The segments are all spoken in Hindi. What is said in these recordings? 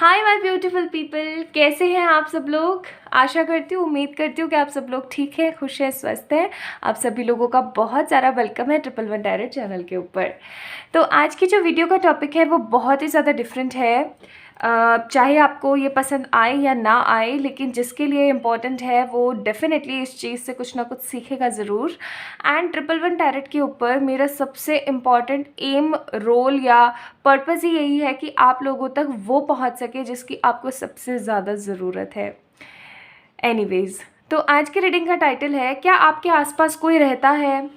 हाय माय ब्यूटीफुल पीपल, कैसे हैं आप सब लोग। आशा करती हूँ, उम्मीद करती हूँ कि आप सब लोग ठीक हैं, खुश हैं, स्वस्थ हैं। आप सभी लोगों का बहुत सारा वेलकम है 111 टैरो चैनल के ऊपर। तो आज की जो वीडियो का टॉपिक है वो बहुत ही ज़्यादा डिफरेंट है। चाहे आपको ये पसंद आए या ना आए, लेकिन जिसके लिए इम्पॉर्टेंट है वो डेफिनेटली इस चीज़ से कुछ ना कुछ सीखेगा ज़रूर। एंड 111 टैरेट के ऊपर मेरा सबसे इम्पॉर्टेंट एम, रोल या पर्पज़ ही यही है कि आप लोगों तक वो पहुंच सके जिसकी आपको सबसे ज़्यादा ज़रूरत है। एनीवेज़, तो आज की रीडिंग का टाइटल है, क्या आपके आसपास कोई रहता है।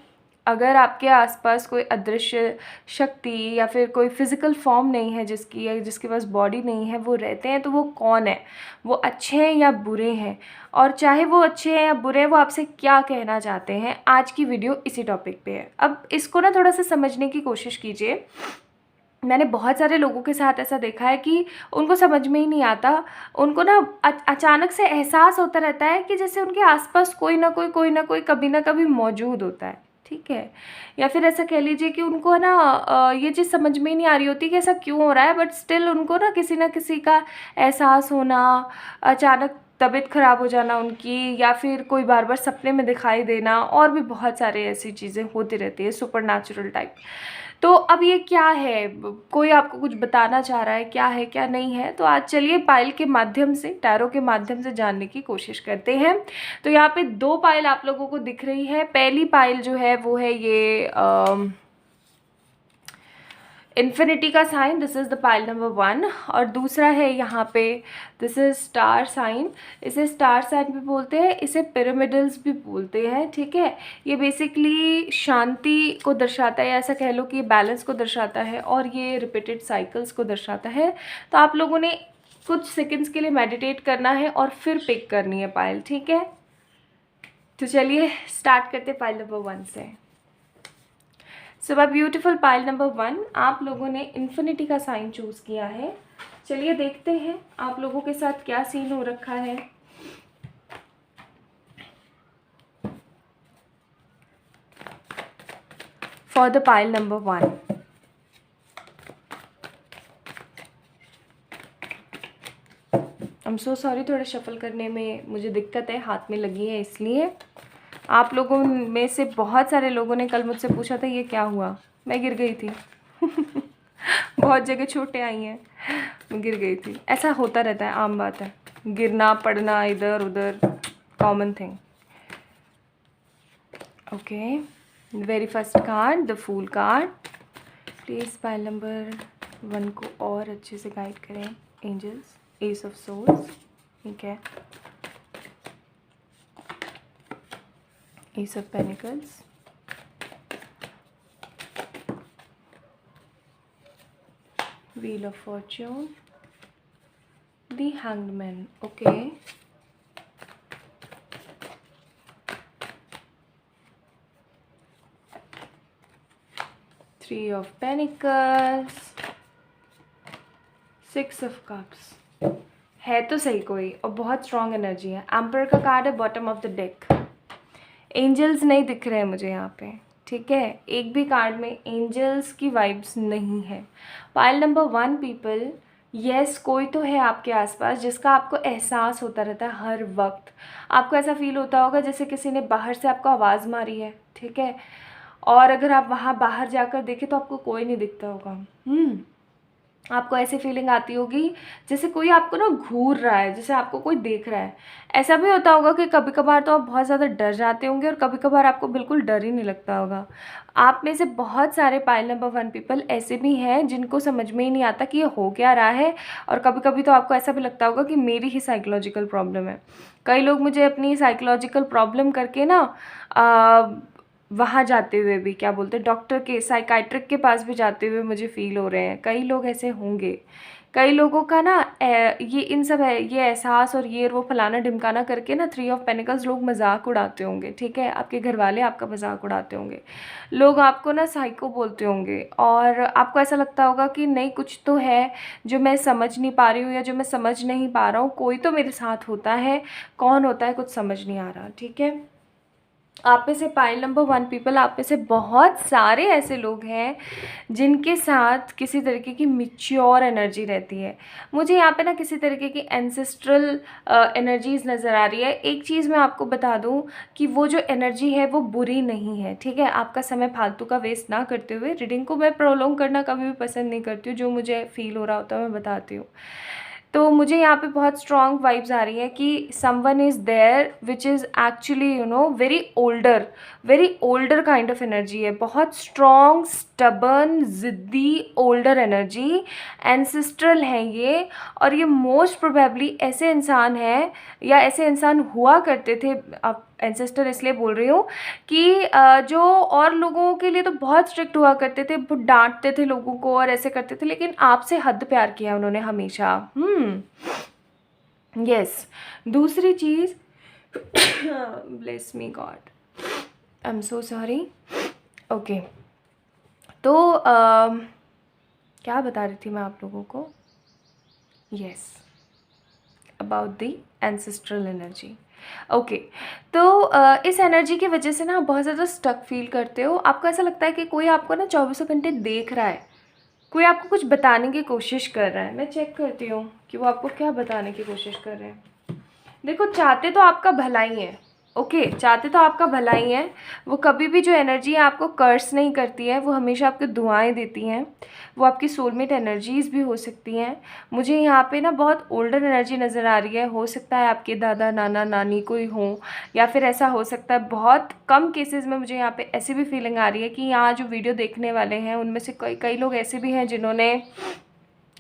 अगर आपके आसपास कोई अदृश्य शक्ति या फिर कोई फिज़िकल फॉर्म नहीं है जिसकी, या जिसके पास बॉडी नहीं है, वो रहते हैं, तो वो कौन है, वो अच्छे हैं या बुरे हैं, और चाहे वो अच्छे हैं या बुरे हैं, वो आपसे क्या कहना चाहते हैं। आज की वीडियो इसी टॉपिक पे है। अब इसको ना थोड़ा सा समझने की कोशिश कीजिए। मैंने बहुत सारे लोगों के साथ ऐसा देखा है कि उनको समझ में ही नहीं आता। उनको ना अचानक से एहसास होता रहता है कि जैसे उनके आसपास कोई ना कोई कभी ना कभी मौजूद होता है, ठीक है। या फिर ऐसा कह लीजिए कि उनको ना ये चीज़ समझ में ही नहीं आ रही होती कि ऐसा क्यों हो रहा है, बट स्टिल उनको ना किसी का एहसास होना, अचानक तबीयत ख़राब हो जाना उनकी, या फिर कोई बार बार सपने में दिखाई देना, और भी बहुत सारे ऐसी चीज़ें होती रहती है सुपर नेचुरल टाइप। तो अब ये क्या है, कोई आपको कुछ बताना चाह रहा है, क्या है क्या नहीं है। तो आज चलिए पाइल के माध्यम से, टैरो के माध्यम से जानने की कोशिश करते हैं। तो यहाँ पे दो पाइल आप लोगों को दिख रही है। पहली पाइल जो है वो है ये इन्फिनिटी का sign, this is the pile number 1। और दूसरा है यहाँ पे, दिस इज स्टार साइन। इसे स्टार साइन भी बोलते हैं, इसे पिरामिडल्स भी बोलते हैं, ठीक है। ये बेसिकली शांति को दर्शाता है, ऐसा कह लो कि बैलेंस को दर्शाता है, और ये रिपीटेड साइकिल्स को दर्शाता है। तो आप लोगों ने कुछ सेकेंड्स के लिए मेडिटेट करना है और फिर पिक करनी है पाइल, ठीक है। तो चलिए स्टार्ट करते हैं पाइल नंबर 1 से। So my beautiful pile number 1, आप लोगों ने इन्फिनिटी का साइन चूज़ किया है। चलिए देखते हैं आप लोगों के साथ क्या सीन हो रखा है। For the pile number 1, I am so sorry, थोड़ा शफल करने में मुझे दिक्कत है, हाथ में लगी है इसलिए। आप लोगों में से बहुत सारे लोगों ने कल मुझसे पूछा था ये क्या हुआ, मैं गिर गई थी। बहुत जगह चोटें आई हैं, मैं गिर गई थी। ऐसा होता रहता है, आम बात है, गिरना पड़ना इधर उधर, common thing. Okay, very first card, the fool card. Please pile number 1 को और अच्छे से गाइड करें एंजल्स। एस ऑफ सोर्स, ठीक है। Ace of pentacles, wheel of fortune, the hanged man, okay. Three of pentacles, six of cups. है तो सही कोई, और बहुत स्ट्रॉन्ग एनर्जी है। एम्पर का कार्ड है bottom of the deck. Angels नहीं दिख रहे हैं मुझे यहाँ पे, ठीक है। एक भी कार्ड में एंजल्स की वाइब्स नहीं है। पाइल नंबर 1 पीपल, यस, कोई तो है आपके आसपास जिसका आपको एहसास होता रहता है हर वक्त। आपको ऐसा फील होता होगा जैसे किसी ने बाहर से आपको आवाज़ मारी है, ठीक है। और अगर आप वहाँ बाहर जाकर देखें तो आपको कोई नहीं दिखता होगा। आपको ऐसी फीलिंग आती होगी जैसे कोई आपको ना घूर रहा है, जैसे आपको कोई देख रहा है। ऐसा भी होता होगा कि कभी कभार तो आप बहुत ज़्यादा डर जाते होंगे, और कभी कभार आपको बिल्कुल डर ही नहीं लगता होगा। आप में से बहुत सारे पाइल नंबर 1 पीपल ऐसे भी हैं जिनको समझ में ही नहीं आता कि ये हो क्या रहा है। और कभी कभी तो आपको ऐसा भी लगता होगा कि मेरी ही साइकोलॉजिकल प्रॉब्लम है। कई लोग मुझे अपनी साइकोलॉजिकल प्रॉब्लम करके ना वहाँ जाते हुए भी, क्या बोलते हैं, डॉक्टर के, साइकाइट्रिक के पास भी जाते हुए मुझे फ़ील हो रहे हैं। कई लोग ऐसे होंगे। कई लोगों का ना ये इन सब है, ये एहसास और ये वो फलाना ढिमकाना करके ना 3 ऑफ पेनिकल्स लोग मजाक उड़ाते होंगे, ठीक है। आपके घर वाले आपका मजाक उड़ाते होंगे, लोग आपको ना साइको बोलते होंगे, और आपको ऐसा लगता होगा कि नहीं, कुछ तो है जो मैं समझ नहीं पा रही हूँ, या जो मैं समझ नहीं पा रहा हूँ। कोई तो मेरे साथ होता है, कौन होता है कुछ समझ नहीं आ रहा, ठीक है। आप में से पाइल नंबर 1 पीपल, आप में से बहुत सारे ऐसे लोग हैं जिनके साथ किसी तरीके की मैच्योर एनर्जी रहती है। मुझे यहाँ पे ना किसी तरीके की एंसेस्ट्रल एनर्जीज़ नज़र आ रही है। एक चीज़ मैं आपको बता दूँ कि वो जो एनर्जी है वो बुरी नहीं है, ठीक है। आपका समय फालतू का वेस्ट ना करते हुए, रीडिंग को मैं प्रोलॉन्ग करना कभी भी पसंद नहीं करती हूँ, जो मुझे फील हो रहा होता है मैं बताती हूँ। तो मुझे यहाँ पे बहुत स्ट्रॉन्ग वाइब्स आ रही हैं कि someone is there which is actually very older kind of energy है। बहुत स्ट्रॉन्ग, स्टबर्न, ज़िद्दी, ओल्डर एनर्जी, एंसेस्ट्रल हैं ये। और ये मोस्ट प्रोबेबली ऐसे इंसान हैं या ऐसे इंसान हुआ करते थे, अब एंसेस्टर इसलिए बोल रही हूँ कि जो और लोगों के लिए तो बहुत स्ट्रिक्ट हुआ करते थे, वो डांटते थे लोगों को और ऐसे करते थे, लेकिन आपसे हद प्यार किया उन्होंने हमेशा। यस। दूसरी चीज़ bless me God, I am so sorry. Okay, तो क्या बता रही थी मैं आप लोगों को? Yes, about the ancestral energy. Okay, तो इस एनर्जी की वजह से ना आप बहुत ज़्यादा स्टक फील करते हो। आपको ऐसा लगता है कि कोई आपको ना 24 घंटे देख रहा है, कोई आपको कुछ बताने की कोशिश कर रहा है। मैं चेक करती हूँ कि वो आपको क्या बताने की कोशिश कर रहे हैं। देखो, चाहते तो आपका भला ही है, ओके, चाहते तो आपका भला ही है। वो कभी भी जो एनर्जी है आपको कर्स नहीं करती है, वो हमेशा आपको दुआएं देती हैं। वो आपकी सोलमेट एनर्जीज़ भी हो सकती हैं। मुझे यहाँ पे ना बहुत ओल्डर एनर्जी नज़र आ रही है। हो सकता है आपके दादा नाना नानी कोई हो, या फिर ऐसा हो सकता है, बहुत कम केसेस में मुझे यहाँ पे ऐसी भी फीलिंग आ रही है कि यहाँ जो वीडियो देखने वाले हैं उनमें से कई लोग ऐसे भी हैं जिन्होंने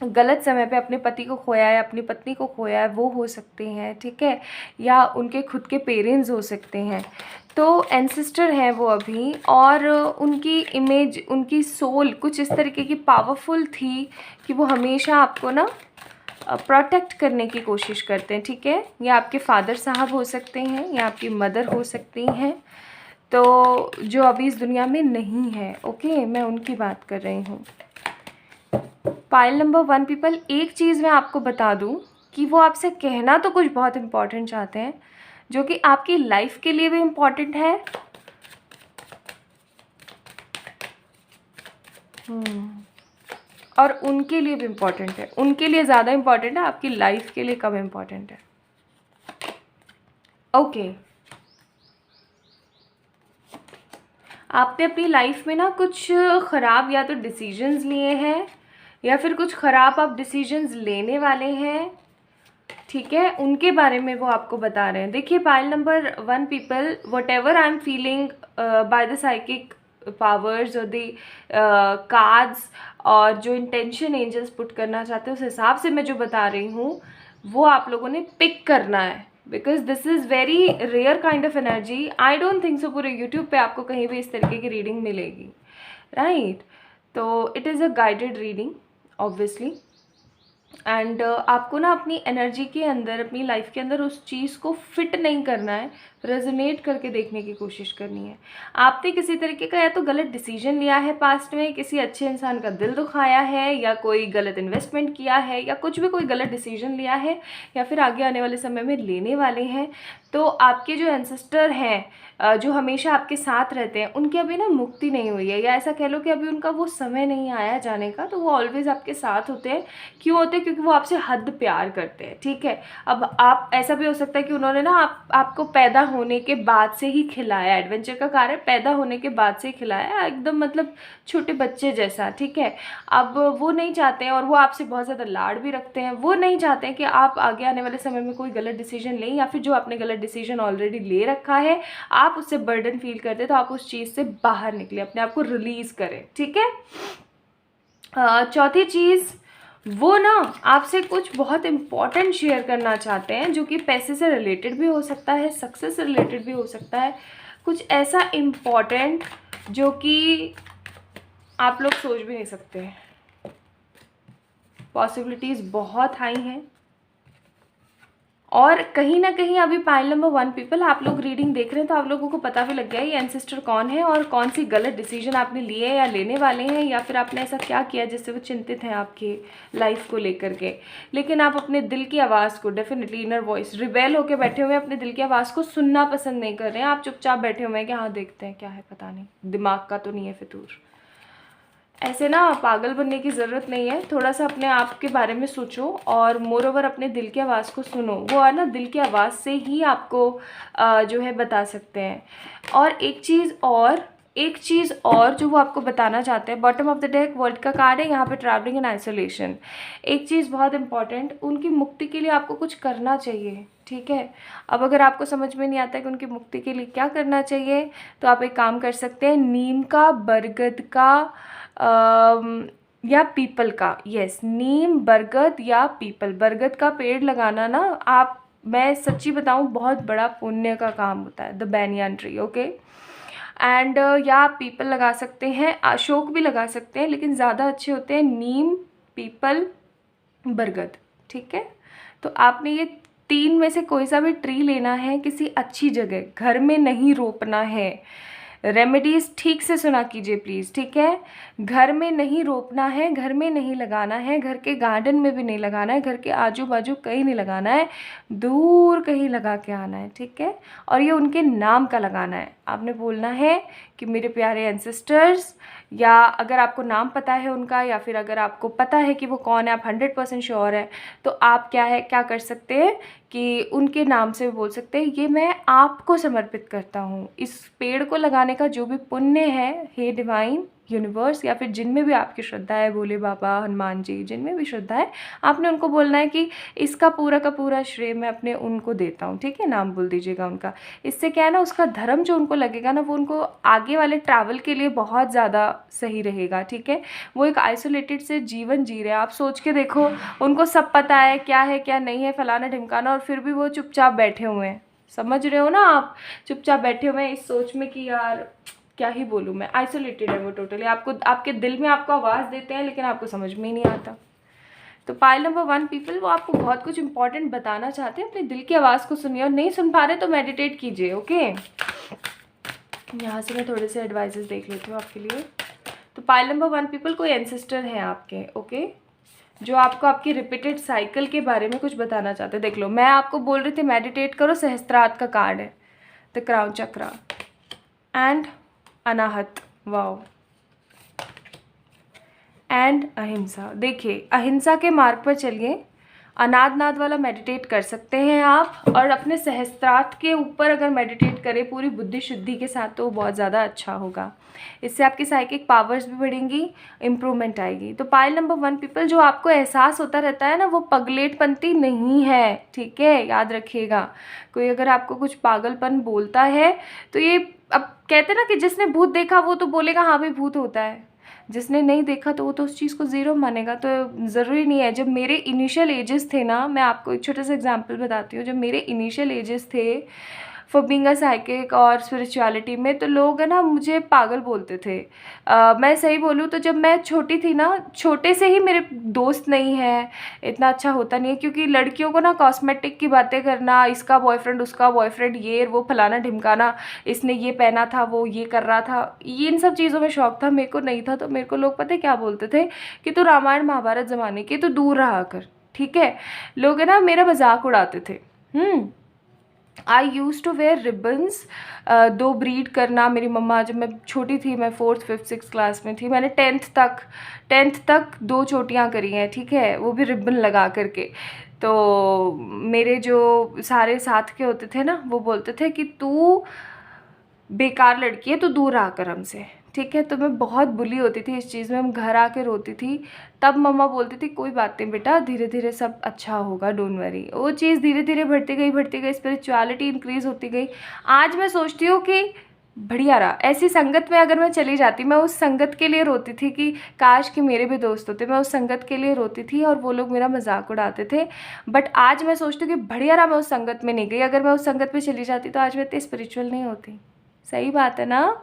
गलत समय पे अपने पति को खोया है, अपनी पत्नी को खोया है, वो हो सकते हैं, ठीक है, या उनके खुद के पेरेंट्स हो सकते हैं। तो एंसेस्टर हैं वो अभी, और उनकी इमेज, उनकी सोल कुछ इस तरीके की पावरफुल थी कि वो हमेशा आपको ना प्रोटेक्ट करने की कोशिश करते हैं, ठीक है। या आपके फादर साहब हो सकते हैं, या आपकी मदर हो सकती हैं, तो जो अभी इस दुनिया में नहीं है, ओके, मैं उनकी बात कर रही हूँ। पाइल नंबर 1 पीपल, एक चीज़ मैं आपको बता दूं कि वो आपसे कहना तो कुछ बहुत इम्पॉर्टेंट चाहते हैं, जो कि आपकी लाइफ के लिए भी इम्पॉर्टेंट है। और उनके लिए भी इम्पॉर्टेंट है, उनके लिए ज़्यादा इम्पॉर्टेंट है, आपकी लाइफ के लिए कम इम्पॉर्टेंट है। ओके, आपने अपनी लाइफ में ना कुछ ख़राब या तो डिसीजंस लिए हैं, या फिर कुछ ख़राब आप डिसीजंस लेने वाले हैं, ठीक है, उनके बारे में वो आपको बता रहे हैं। देखिए, pile number 1 people, what ever I am feeling by the psychic powers और द कार्ड्स, और जो इंटेंशन एंजल्स पुट करना चाहते हैं उस हिसाब से मैं जो बता रही हूँ वो आप लोगों ने पिक करना है, because this is very rare kind of energy. I don't think so पूरे यूट्यूब पे आपको कहीं भी इस तरीके की रीडिंग मिलेगी, राइट। तो it is a guided reading obviously, and आपको ना अपनी एनर्जी के अंदर, अपनी लाइफ के अंदर उस चीज़ को फिट नहीं करना है, रेजोनेट करके देखने की कोशिश करनी है। आपने किसी तरीके का या तो गलत डिसीजन लिया है पास्ट में, किसी अच्छे इंसान का दिल दुखाया है, या कोई गलत इन्वेस्टमेंट किया है, या कुछ भी कोई गलत डिसीजन लिया है, या फिर आगे आने वाले समय में लेने वाले हैं। तो आपके जो एंसेस्टर हैं, जो हमेशा आपके साथ रहते हैं, उनकी अभी ना मुक्ति नहीं हुई है, या ऐसा कह लो कि अभी उनका वो समय नहीं आया जाने का। तो वो ऑलवेज़ आपके साथ होते हैं। क्यों होते हैं? क्योंकि वो आपसे हद प्यार करते हैं, ठीक है। अब आप, ऐसा भी हो सकता है कि उन्होंने ना आपको पैदा होने के बाद से ही खिलाया, एडवेंचर का कार्य पैदा होने के बाद से ही खिलाया, एकदम मतलब छोटे बच्चे जैसा, ठीक है। अब वो नहीं चाहते हैं, और वो आपसे बहुत ज़्यादा लाड भी रखते हैं, वो नहीं चाहते हैं कि आप आगे आने वाले समय में कोई गलत डिसीजन लें, या फिर जो आपने गलत डिसीजन ऑलरेडी ले रखा है आप उससे बर्डन फील करते, तो आप उस चीज़ से बाहर निकले, अपने आप को रिलीज़ करें, ठीक है। चौथी चीज़, वो ना आपसे कुछ बहुत इम्पॉर्टेंट शेयर करना चाहते हैं, जो कि पैसे से रिलेटेड भी हो सकता है, सक्सेस से रिलेटेड भी हो सकता है, कुछ ऐसा इम्पॉर्टेंट जो कि आप लोग सोच भी नहीं सकते। पॉसिबिलिटीज़ बहुत हाई हैं, और कहीं ना कहीं अभी पाइल नंबर 1 पीपल, आप लोग रीडिंग देख रहे हैं तो आप लोगों को पता भी लग गया है ये एंसेस्टर कौन है और कौन सी गलत डिसीजन आपने लिए या लेने वाले हैं, या फिर आपने ऐसा क्या किया जिससे वो चिंतित हैं आपकी लाइफ को लेकर के। लेकिन आप अपने दिल की आवाज़ को, डेफिनेटली इनर वॉइस, रिबेल होकर बैठे हुए हैं, अपने दिल की आवाज़ को सुनना पसंद नहीं कर रहे हैं। आप चुपचाप बैठे हुए हैं कि हाँ देखते हैं क्या है, पता नहीं, दिमाग का तो नहीं है फितूर। ऐसे ना पागल बनने की ज़रूरत नहीं है, थोड़ा सा अपने आप के बारे में सोचो और मोर ओवर अपने दिल की आवाज़ को सुनो। वो है ना, दिल की आवाज़ से ही आपको जो है बता सकते हैं। और एक चीज़ और जो वो आपको बताना चाहते हैं, bottom of the deck world का कार्ड है, यहाँ पे ट्रैवलिंग एंड आइसोलेशन। एक चीज़ बहुत इंपॉर्टेंट, उनकी मुक्ति के लिए आपको कुछ करना चाहिए, ठीक है। अब अगर आपको समझ में नहीं आता है कि उनकी मुक्ति के लिए क्या करना चाहिए, तो आप एक काम कर सकते हैं, नीम का, बरगद का या पीपल का, यस, नीम, बरगद या पीपल। बरगद का पेड़ लगाना ना, आप, मैं सच्ची बताऊं, बहुत बड़ा पुण्य का काम होता है, the banyan tree, okay. And या आप पीपल लगा सकते हैं, अशोक भी लगा सकते हैं, लेकिन ज़्यादा अच्छे होते हैं नीम, पीपल, बरगद, ठीक है। तो आपने ये 3 में से कोई सा भी ट्री लेना है, किसी अच्छी जगह, घर में नहीं रोपना है। रेमेडीज़ ठीक से सुना कीजिए प्लीज़, ठीक है। घर में नहीं रोपना है, घर में नहीं लगाना है, घर के गार्डन में भी नहीं लगाना है, घर के आजू बाजू कहीं नहीं लगाना है, दूर कहीं लगा के आना है, ठीक है। और ये उनके नाम का लगाना है। आपने बोलना है कि मेरे प्यारे एंसेस्टर्स, या अगर आपको नाम पता है उनका, या फिर अगर आपको पता है कि वो कौन है, आप 100% श्योर है, तो आप क्या कर सकते हैं कि उनके नाम से बोल सकते हैं, ये मैं आपको समर्पित करता हूँ। इस पेड़ को लगाने का जो भी पुण्य है, हे डिवाइन यूनिवर्स, या फिर जिनमें भी आपकी श्रद्धा है, भोले बाबा, हनुमान जी, जिनमें भी श्रद्धा है, आपने उनको बोलना है कि इसका पूरा का पूरा श्रेय मैं अपने उनको देता हूँ, ठीक है। नाम बोल दीजिएगा उनका। इससे क्या है ना, उसका धर्म जो उनको लगेगा ना, वो उनको आगे वाले ट्रैवल के लिए बहुत ज़्यादा सही रहेगा, ठीक है। वो एक आइसोलेटेड से जीवन जी रहे हैं। आप सोच के देखो, उनको सब पता है क्या नहीं है, फलाना ढिमकाना, और फिर भी वो चुपचाप बैठे हुए हैं। समझ रहे हो ना आप, चुपचाप बैठे हुए हैं इस सोच में कि यार क्या ही बोलूँ मैं, आइसोलेटेड है वो टोटली। आपको, आपके दिल में आपको आवाज़ देते हैं, लेकिन आपको समझ में ही नहीं आता। तो पाइल नंबर 1 पीपल, वो आपको बहुत कुछ इंपॉर्टेंट बताना चाहते हैं, अपने दिल की आवाज़ को सुनिए, और नहीं सुन पा रहे तो मेडिटेट कीजिए, ओके। यहाँ से मैं थोड़े से एडवाइजेस देख लेती हूँ आपके लिए। तो पाइल नंबर 1 पीपल, कोई एंसेस्टर हैं आपके, ओके, जो आपको आपकी रिपीटेड साइकिल के बारे में कुछ बताना चाहते हैं। देख लो, मैं आपको बोल रही थी मेडिटेट करो, सहस्त्रार्थ का कार्ड है, the crown chakra and Anahata, wow, and ahimsa. देखिए, अहिंसा के मार्ग पर चलिए, अनाद नाद वाला मेडिटेट कर सकते हैं आप, और अपने सहस्त्रार्थ के ऊपर अगर मेडिटेट करें पूरी बुद्धि शुद्धि के साथ, तो बहुत ज़्यादा अच्छा होगा। इससे आपकी साइकिक पावर्स भी बढ़ेंगी, इम्प्रूवमेंट आएगी। तो पाइल नंबर 1 पीपल, जो आपको एहसास होता रहता है ना, वो पगलेटपंती नहीं है, ठीक है, याद रखिएगा। कोई अगर आपको कुछ पागलपन बोलता है तो ये, अब कहते हैं ना कि जिसने भूत देखा वो तो बोलेगा हाँ भाई भूत होता है, जिसने नहीं देखा तो वो तो उस चीज़ को ज़ीरो मानेगा। तो ज़रूरी नहीं है। जब मेरे इनिशियल एजेस थे ना, मैं आपको एक छोटा सा एग्जांपल बताती हूँ। जब मेरे इनिशियल एजेस थे फॉर बीइंग अ साइकिक और स्पिरिचुअलिटी में, तो लोग है ना मुझे पागल बोलते थे। मैं सही बोलूँ तो जब मैं छोटी थी ना, छोटे से ही मेरे दोस्त नहीं है, इतना अच्छा होता नहीं है, क्योंकि लड़कियों को ना कॉस्मेटिक की बातें करना, इसका बॉयफ्रेंड, उसका बॉयफ्रेंड, ये वो फलाना ढिमकाना, इसने ये पहना था, वो ये कर रहा था, ये इन सब चीज़ों में शौक था। मेरे को नहीं था, तो मेरे को लोग पता है क्या बोलते थे कि तू रामायण महाभारत ज़माने की, तो दूर रहा कर, ठीक है। लोग है ना मेरा मजाक उड़ाते थे। I use to wear ribbons, 2 braid करना। मेरी मम्मा, जब मैं छोटी थी, मैं 4th 5th 6th क्लास में थी, मैंने 10th तक 2 चोटियाँ करी हैं, ठीक है, वो भी रिबन लगा करके। तो मेरे जो सारे साथ के होते थे ना, वो बोलते थे कि तू बेकार लड़की है, तो दूर रहा कर हमसे, ठीक है। तो मैं बहुत बुली होती थी इस चीज़ में, हम घर आके रोती थी। तब मम्मा बोलती थी कोई बात नहीं बेटा, धीरे धीरे सब अच्छा होगा, डोंट वरी। वो चीज़ धीरे धीरे बढ़ती गई, स्पिरिचुअलिटी इंक्रीज़ होती गई। आज मैं सोचती हूँ कि बढ़िया रहा। ऐसी संगत में अगर मैं चली जाती, मैं उस संगत के लिए रोती थी कि काश कि मेरे भी दोस्त होते, मैं उस संगत के लिए रोती थी और वो लोग मेरा मजाक उड़ाते थे। बट आज मैं सोचती हूँ कि बढ़िया रहा मैं उस संगत में नहीं गई। अगर मैं उस संगत में चली जाती तो आज मैं इतनी स्पिरिचुअल नहीं होती। सही बात है ना।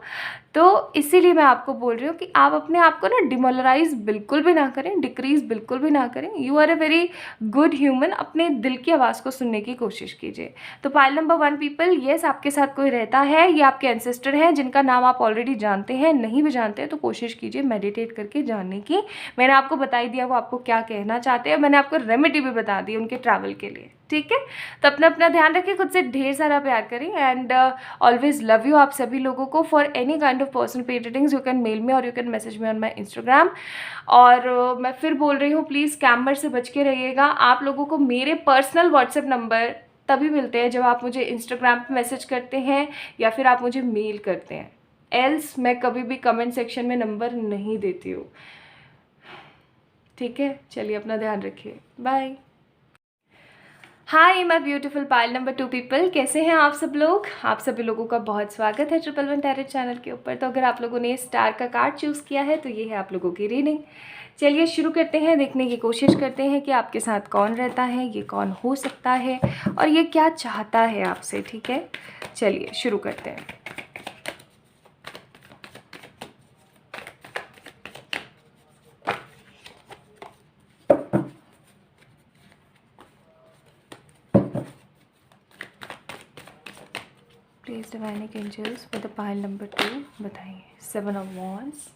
तो इसीलिए मैं आपको बोल रही हूँ कि आप अपने आप को ना डिमोरलाइज बिल्कुल भी ना करें, डिक्रीज बिल्कुल भी ना करें। You are a very good human. अपने दिल की आवाज़ को सुनने की कोशिश कीजिए। तो पाइल नंबर 1 पीपल, येस आपके साथ कोई रहता है, ये आपके एंसेस्टर हैं जिनका नाम आप ऑलरेडी जानते हैं। नहीं भी जानते हैं तो कोशिश कीजिए मेडिटेट करके जानने की। मैंने आपको बता ही दिया वो आपको क्या कहना चाहते हैं, मैंने आपको रेमेडी भी बता दी उनके ट्रैवल के लिए, ठीक है। तो अपना अपना ध्यान रखिए, खुद से ढेर सारा प्यार करें एंड ऑलवेज लव यू आप सभी लोगों को। For any kind of personal paid readings you can mail me और you can message me on my Instagram. और मैं फिर बोल रही हूँ, प्लीज़ स्कैमर से बच के रहिएगा। आप लोगों को मेरे पर्सनल व्हाट्सएप नंबर तभी मिलते हैं जब आप मुझे इंस्टाग्राम पे मैसेज करते हैं या फिर आप मुझे मेल करते हैं। एल्स मैं कभी भी कमेंट सेक्शन में नंबर नहीं देती हूँ, ठीक है। चलिए अपना ध्यान रखिए, bye. Hi my beautiful pile number 2 people, कैसे हैं आप सब लोग। आप सभी लोगों का बहुत स्वागत है ट्रिपल वन टैरेट चैनल के ऊपर। तो अगर आप लोगों ने स्टार का कार्ड चूज़ किया है तो ये है आप लोगों की रीडिंग। चलिए शुरू करते हैं, देखने की कोशिश करते हैं कि आपके साथ कौन रहता है, ये कौन हो सकता है और ये क्या चाहता है आपसे, ठीक है। चलिए शुरू करते हैं। Please divining angels for the pile number 2 बताइए। 7 of wands,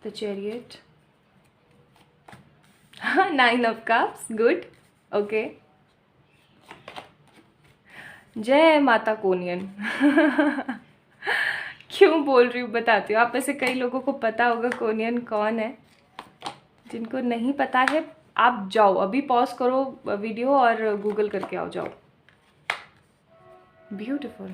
the chariot, 9 of cups, good, okay. जय माता कोनियन। क्यों बोल रही हूँ बताती हूँ। आप में से कई लोगों को पता होगा कोनियन कौन है, जिनको नहीं पता है आप जाओ अभी पॉज करो वीडियो और गूगल करके आओ, जाओ। Beautiful.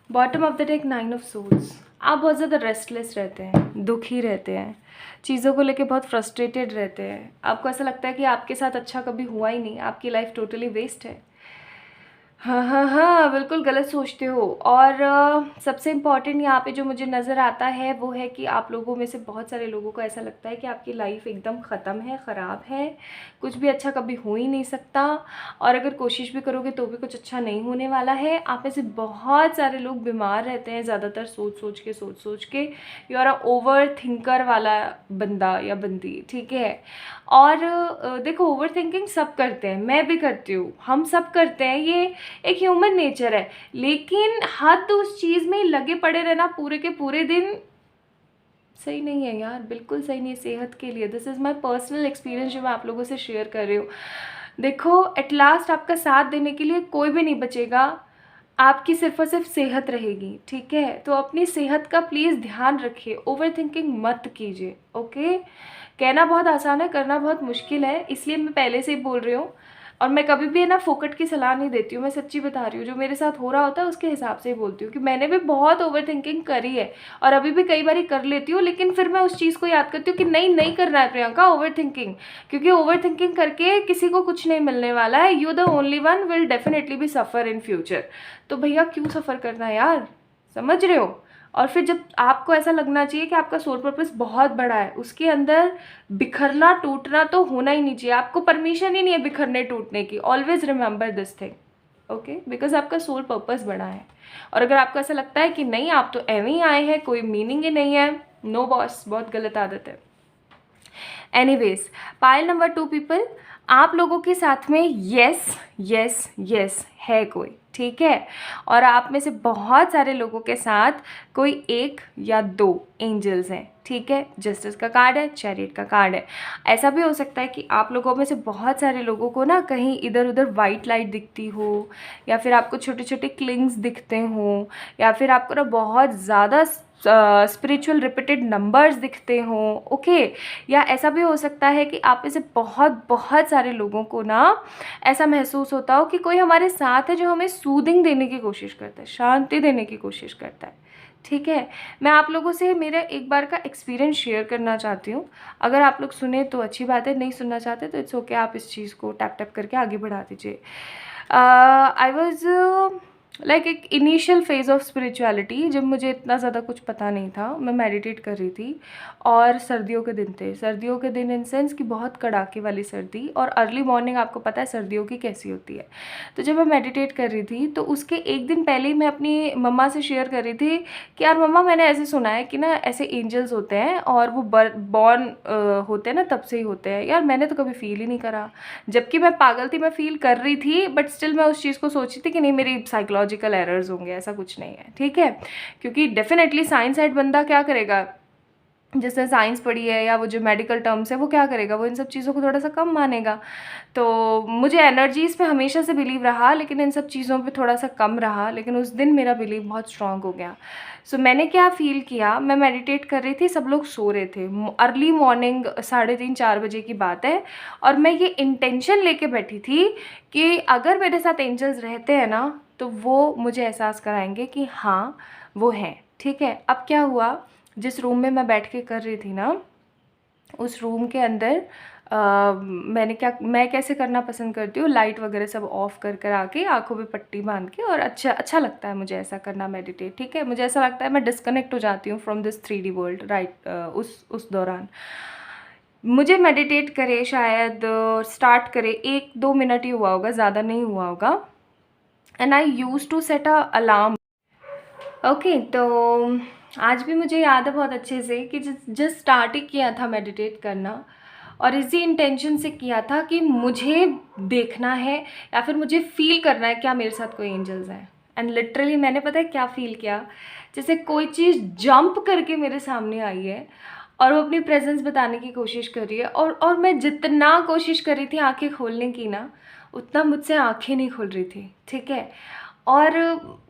Bottom of the deck 9 of souls. आप बहुत ज़्यादा रेस्टलेस रहते हैं, दुखी रहते हैं, चीज़ों को लेके बहुत फ्रस्ट्रेटेड रहते हैं। आपको ऐसा लगता है कि आपके साथ अच्छा कभी हुआ ही नहीं, आपकी लाइफ टोटली वेस्ट है। हाँ हाँ हाँ, बिल्कुल गलत सोचते हो। और सबसे इम्पॉर्टेंट यहाँ पे जो मुझे नज़र आता है वो है कि आप लोगों में से बहुत सारे लोगों को ऐसा लगता है कि आपकी लाइफ एकदम ख़त्म है, ख़राब है, कुछ भी अच्छा कभी हो ही नहीं सकता और अगर कोशिश भी करोगे तो भी कुछ अच्छा नहीं होने वाला है। आप में से बहुत सारे लोग बीमार रहते हैं ज़्यादातर सोच सोच के। You are a over thinker वाला बंदा या बंदी, ठीक है। और देखो ओवर थिंकिंग सब करते हैं, मैं भी करती हूँ, हम सब करते हैं, ये एक ह्यूमन नेचर है। लेकिन हद उस चीज़ में लगे पड़े रहना पूरे के पूरे दिन सही नहीं है यार, बिल्कुल सही नहीं है सेहत के लिए। This is my personal experience जो मैं आप लोगों से शेयर कर रही हूँ। देखो एट लास्ट आपका साथ देने के लिए कोई भी नहीं बचेगा, आपकी सिर्फ और सिर्फ सेहत रहेगी, ठीक है। तो अपनी सेहत का प्लीज़ ध्यान रखिए, ओवर थिंकिंग मत कीजिए, ओके। कहना बहुत आसान है, करना बहुत मुश्किल है, इसलिए मैं पहले से ही बोल रही हूँ। और मैं कभी भी है ना फोकट की सलाह नहीं देती हूँ, मैं सच्ची बता रही हूँ। जो मेरे साथ हो रहा होता है उसके हिसाब से ही बोलती हूँ कि मैंने भी बहुत ओवर थिंकिंग करी है और अभी भी कई बार कर लेती हूँ, लेकिन फिर मैं उस चीज़ को याद करती हूँ कि नहीं करना है प्रियंका ओवर थिंकिंग, क्योंकि ओवर थिंकिंग करके किसी को कुछ नहीं मिलने वाला है। You the only one will definitely be suffer in future. तो भैया क्यों सफ़र करना है यार, समझ रहे हो। और फिर जब आपको ऐसा लगना चाहिए कि आपका सोल पर्पस बहुत बड़ा है, उसके अंदर बिखरना टूटना तो होना ही नहीं चाहिए। आपको परमिशन ही नहीं है बिखरने टूटने की। Always remember this thing, okay, because आपका सोल पर्पस बड़ा है। और अगर आपको ऐसा लगता है कि नहीं आप तो एवं ही आए हैं, कोई मीनिंग ही नहीं है, नो बॉस, बहुत गलत आदत है। एनीवेज पाइल नंबर 2 पीपल, आप लोगों के साथ में यस यस यस है कोई, ठीक है। और आप में से बहुत सारे लोगों के साथ कोई 1 या 2 एंजल्स हैं, ठीक है। जस्टिस का कार्ड है, चैरियट का कार्ड है। ऐसा भी हो सकता है कि आप लोगों में से बहुत सारे लोगों को ना कहीं इधर उधर वाइट लाइट दिखती हो, या फिर आपको छोटे छोटे क्लिंग्स दिखते हों, या फिर आपको ना बहुत ज़्यादा स्पिरिचुअल रिपीटेड नंबर्स दिखते हों, ओके। या ऐसा भी हो सकता है कि आप में से बहुत सारे लोगों को ना ऐसा महसूस होता हो कि कोई हमारे साथ है जो हमें सूदिंग देने की कोशिश करता है, शांति देने की कोशिश करता है, ठीक है। मैं आप लोगों से मेरा एक बार का एक्सपीरियंस शेयर करना चाहती हूँ। अगर आप लोग सुने तो अच्छी बात है, नहीं सुनना चाहते तो इट्स ओके, आप इस चीज़ को टैप टैप करके आगे बढ़ा दीजिए। आई वॉज लाइक एक इनिशियल फेज़ ऑफ स्पिरिचुअलिटी, जब मुझे इतना ज़्यादा कुछ पता नहीं था, मैं मेडिटेट कर रही थी और सर्दियों के दिन थे। सर्दियों के दिन इन सेंस कि बहुत कड़ाके वाली सर्दी, और अर्ली मॉर्निंग आपको पता है सर्दियों की कैसी होती है। तो जब मैं मेडिटेट कर रही थी तो उसके एक दिन पहले ही मैं अपनी मम्मा से शेयर कर रही थी कि यार मम्मा, मैंने ऐसे सुना है कि ना ऐसे एंजल्स होते हैं और वो बॉर्न होते हैं ना, तब से ही होते हैं। यार मैंने तो कभी फील ही नहीं करा, जबकि मैं पागल थी, मैं फील कर रही थी, बट स्टिल मैं उस चीज़ को सोची थी कि नहीं मेरी साइकोलॉजिकल एरर्स होंगे, ऐसा कुछ नहीं है, ठीक है। क्योंकि डेफिनेटली साइंस साइड बंदा क्या करेगा, जिसने साइंस पढ़ी है या वो जो मेडिकल टर्म्स है वो क्या करेगा, वो इन सब चीज़ों को थोड़ा सा कम मानेगा। तो मुझे एनर्जीज़ पे हमेशा से बिलीव रहा, लेकिन इन सब चीज़ों पे थोड़ा सा कम रहा, लेकिन उस दिन मेरा बिलीव बहुत स्ट्रांग हो गया। सो मैंने क्या फ़ील किया, मैं मेडिटेट कर रही थी, सब लोग सो रहे थे, अर्ली मॉर्निंग 3:30-4 बजे की बात है, और मैं ये इंटेंशन लेके बैठी थी कि अगर मेरे साथ एंजल्स रहते हैं ना तो वो मुझे एहसास कराएंगे कि हाँ वो हैं, ठीक है। अब क्या हुआ, जिस रूम में मैं बैठ के कर रही थी ना, उस रूम के अंदर मैं कैसे करना पसंद करती हूँ, लाइट वगैरह सब ऑफ कर कर आके आंखों पे पट्टी बांध के, और अच्छा लगता है मुझे ऐसा करना, मेडिटेट, ठीक है। मुझे ऐसा लगता है मैं डिस्कनेक्ट हो जाती हूँ from this 3D world, right. उस दौरान मुझे मेडिटेट करे शायद स्टार्ट करे 1-2 मिनट ही हुआ होगा, ज़्यादा नहीं हुआ होगा, and I use to set a alarm. Okay, तो आज भी मुझे याद है बहुत अच्छे से कि जस्ट स्टार्ट ही किया था मेडिटेट करना, और इसी इंटेंशन से किया था कि मुझे देखना है या फिर मुझे फील करना है क्या मेरे साथ कोई एंजल्स हैं। एंड लिटरली मैंने पता है क्या फील किया, जैसे कोई चीज़ जंप करके मेरे सामने आई है और वो अपनी प्रेजेंस बताने की कोशिश कर रही है, और मैं जितना कोशिश कर रही थी आंखें खोलने की ना, उतना मुझसे आंखें नहीं खुल रही थी, ठीक है। और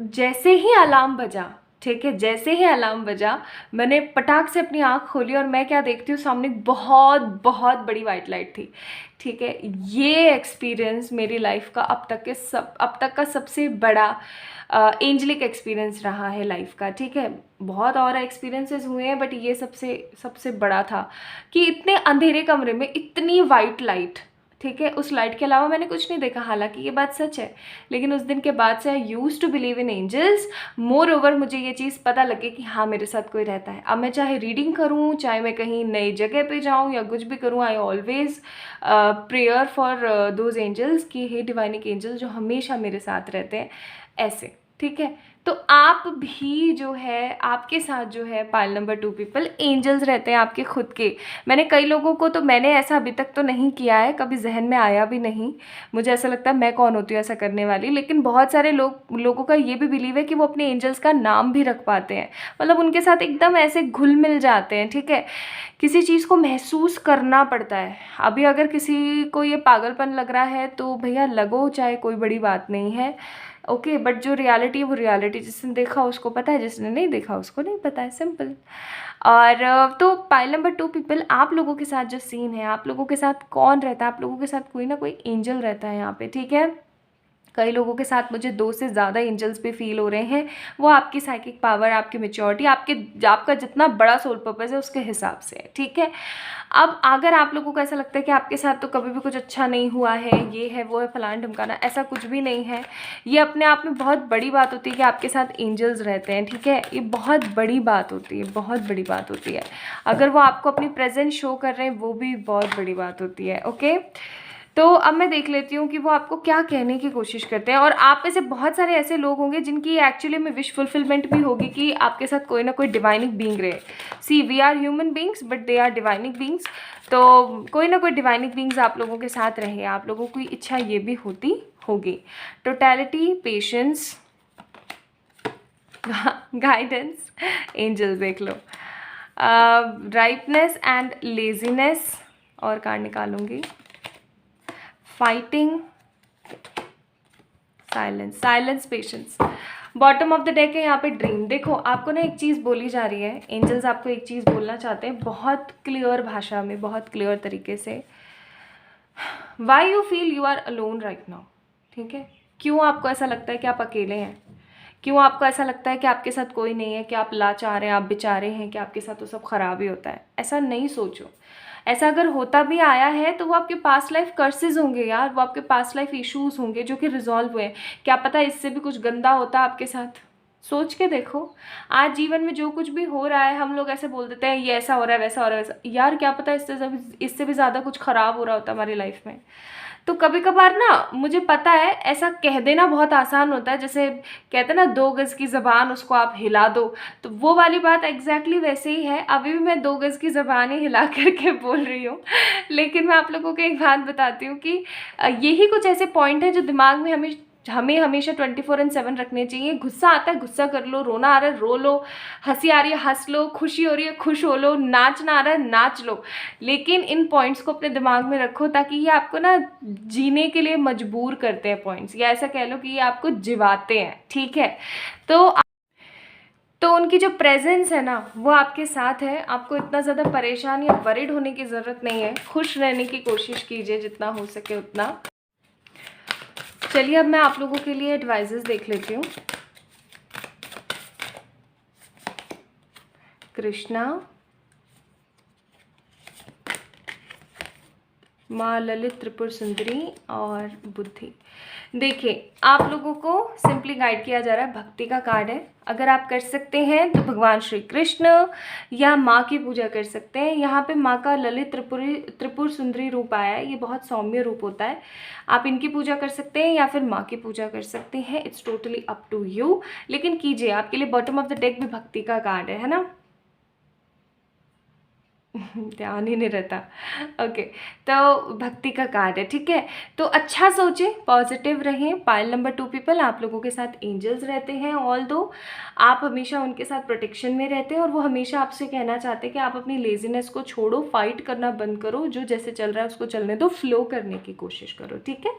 जैसे ही अलार्म बजा, ठीक है, जैसे ही अलार्म बजा, मैंने पटाख से अपनी आँख खोली और मैं क्या देखती हूँ, सामने बहुत बहुत बड़ी वाइट लाइट थी, ठीक है। ये एक्सपीरियंस मेरी लाइफ का अब तक का सबसे बड़ा एंजलिक एक्सपीरियंस रहा है लाइफ का, ठीक है। बहुत और एक्सपीरियंसेस हुए हैं, बट ये सबसे सबसे बड़ा था कि इतने अंधेरे कमरे में इतनी वाइट लाइट, ठीक है, उस लाइट के अलावा मैंने कुछ नहीं देखा। हालांकि ये बात सच है, लेकिन उस दिन के बाद से I use to believe in angels. Moreover मुझे ये चीज़ पता लगे कि हाँ मेरे साथ कोई रहता है। अब मैं चाहे रीडिंग करूँ, चाहे मैं कहीं नई जगह पे जाऊँ या कुछ भी करूँ, I always prayer for those angels कि हे डिवाइनिक एंजल्स जो हमेशा मेरे साथ रहते हैं, ऐसे, ठीक है। तो आप भी जो है, आपके साथ जो है पाइल नंबर 2 पीपल, एंजल्स रहते हैं आपके खुद के। मैंने कई लोगों को, तो मैंने ऐसा अभी तक तो नहीं किया है, कभी जहन में आया भी नहीं, मुझे ऐसा लगता है मैं कौन होती हूँ ऐसा करने वाली, लेकिन बहुत सारे लोगों का ये भी बिलीव है कि वो अपने एंजल्स का नाम भी रख पाते हैं, मतलब उनके साथ एकदम ऐसे घुल मिल जाते हैं, ठीक है। किसी चीज़ को महसूस करना पड़ता है। अभी अगर किसी को ये पागलपन लग रहा है तो भैया लगो, चाहे कोई बड़ी बात नहीं है, ओके। बट जो रियलिटी है वो रियलिटी, जिसने देखा उसको पता है, जिसने नहीं देखा उसको नहीं पता है, सिंपल। और तो पाइल नंबर 2 पीपल, आप लोगों के साथ जो सीन है, आप लोगों के साथ कौन रहता है, आप लोगों के साथ कोई ना कोई एंजल रहता है यहाँ पे, ठीक है। कई लोगों के साथ मुझे 2 से ज़्यादा एंजल्स भी फील हो रहे हैं। वो आपकी साइकिक पावर, आपकी मैच्योरिटी, आपका जितना बड़ा सोल पर्पस है उसके हिसाब से है, ठीक है। अब अगर आप लोगों को ऐसा लगता है कि आपके साथ तो कभी भी कुछ अच्छा नहीं हुआ है, ये है वो है फलाना ढमकाना, ऐसा कुछ भी नहीं है। ये अपने आप में बहुत बड़ी बात होती है कि आपके साथ एंजल्स रहते हैं, ठीक है। ये बहुत बड़ी बात होती है, बहुत बड़ी बात होती है। अगर वो आपको अपनी प्रेजेंस शो कर रहे हैं, वो भी बहुत बड़ी बात होती है, ओके। तो अब मैं देख लेती हूँ कि वो आपको क्या कहने की कोशिश करते हैं, और आप में से बहुत सारे ऐसे लोग होंगे जिनकी एक्चुअली में विश फुलफिलमेंट भी होगी कि आपके साथ कोई ना कोई डिवाइनिक बीइंग रहे। See, we are human beings but they are divine beings, तो कोई ना कोई डिवाइनिक बींग्स आप लोगों के साथ रहे। आप लोगों की इच्छा ये भी होती होगी। टोटलिटी, पेशेंस, गाइडेंस, एंजल देख लो, राइटनेस एंड लेजीनेस, और कार्ड निकालूंगी, fighting, silence, patience. Bottom of the deck है यहाँ पे ड्रीम। देखो आपको ना एक चीज़ बोली जा रही है, एंजल्स आपको एक चीज़ बोलना चाहते हैं बहुत क्लियर भाषा में, बहुत क्लियर तरीके से। Why you feel you are alone right now, ठीक है। क्यों आपको ऐसा लगता है कि आप अकेले हैं, क्यों आपको ऐसा लगता है कि आपके साथ कोई नहीं है, कि आप लाचार हैं, आप बेचारे हैं, कि आपके साथ तो सब खराब ही होता है। ऐसा नहीं सोचो, ऐसा अगर होता भी आया है तो वो आपके पास्ट लाइफ कर्सेस होंगे यार, वो आपके पास्ट लाइफ इश्यूज होंगे जो कि रिजॉल्व हुए हैं। क्या पता इससे भी कुछ गंदा होता आपके साथ। सोच के देखो, आज जीवन में जो कुछ भी हो रहा है हम लोग ऐसे बोल देते हैं ये ऐसा हो रहा है, वैसा हो रहा है, वैसा, यार क्या पता इससे भी ज़्यादा कुछ खराब हो रहा होता हमारी लाइफ में। तो कभी कभार ना, मुझे पता है ऐसा कह देना बहुत आसान होता है, जैसे कहते हैं ना 2 गज की ज़बान उसको आप हिला दो, तो वो वाली बात एग्जैक्टली वैसे ही है। अभी भी मैं 2 गज की ज़बान ही हिला करके बोल रही हूँ। लेकिन मैं आप लोगों को एक बात बताती हूँ कि यही कुछ ऐसे पॉइंट है जो दिमाग में हमें हमेशा 24/7 रखने चाहिए। गुस्सा आता है गुस्सा कर लो, रोना आ रहा है रो लो, हंसी आ रही है हंस लो, खुशी हो रही है खुश हो लो, नाचना आ रहा है नाच लो। लेकिन इन पॉइंट्स को अपने दिमाग में रखो ताकि ये आपको ना जीने के लिए मजबूर करते हैं पॉइंट्स, या ऐसा कह लो कि ये आपको जिवाते हैं, ठीक है। तो उनकी जो प्रेजेंस है ना वो आपके साथ है। आपको इतना ज़्यादा परेशान या वरिड होने की ज़रूरत नहीं है। खुश रहने की कोशिश कीजिए जितना हो सके उतना। चलिए अब मैं आप लोगों के लिए एडवाइजेस देख लेती हूँ। कृष्णा, माँ ललित त्रिपुर सुंदरी और बुद्धि। देखिए आप लोगों को सिंपली गाइड किया जा रहा है, भक्ति का कार्ड है। अगर आप कर सकते हैं तो भगवान श्री कृष्ण या माँ की पूजा कर सकते हैं। यहाँ पे माँ का ललित त्रिपुर सुंदरी रूप आया है, ये बहुत सौम्य रूप होता है। आप इनकी पूजा कर सकते हैं या फिर माँ की पूजा कर सकते हैं, it's totally up to you. लेकिन कीजिए, आपके लिए बॉटम ऑफ द डेक भी भक्ति का कार्ड है ना। ध्यान ही नहीं रहता। ओके, तो भक्ति का कार्ड है, ठीक है। तो अच्छा सोचें, पॉजिटिव रहें। पाइल नंबर 2 पीपल, आप लोगों के साथ एंजल्स रहते हैं, ऑल दो आप हमेशा उनके साथ प्रोटेक्शन में रहते हैं और वो हमेशा आपसे कहना चाहते हैं कि आप अपनी लेजीनेस को छोड़ो, फाइट करना बंद करो, जो जैसे चल रहा है उसको चलने दो, फ्लो करने की कोशिश करो, ठीक है।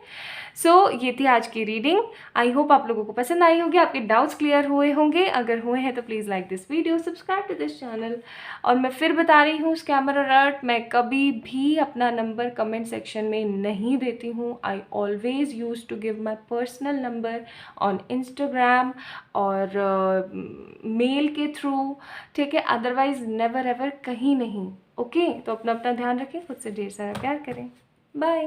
सो ये थी आज की रीडिंग। आई होप आप लोगों को पसंद आई होगी, आपके डाउट्स क्लियर हुए होंगे। अगर हुए हैं तो please like this video, subscribe to this channel. और मैं फिर बता रही हूँ, स्कैमर अलर्ट, मैं कभी भी अपना नंबर कमेंट सेक्शन में नहीं देती हूँ। I always use to give my personal number on Instagram और मेल के थ्रू, ठीक है। अदरवाइज नेवर एवर कहीं नहीं। ओके, तो अपना ध्यान रखें, खुद से ढेर सारा प्यार करें। बाय।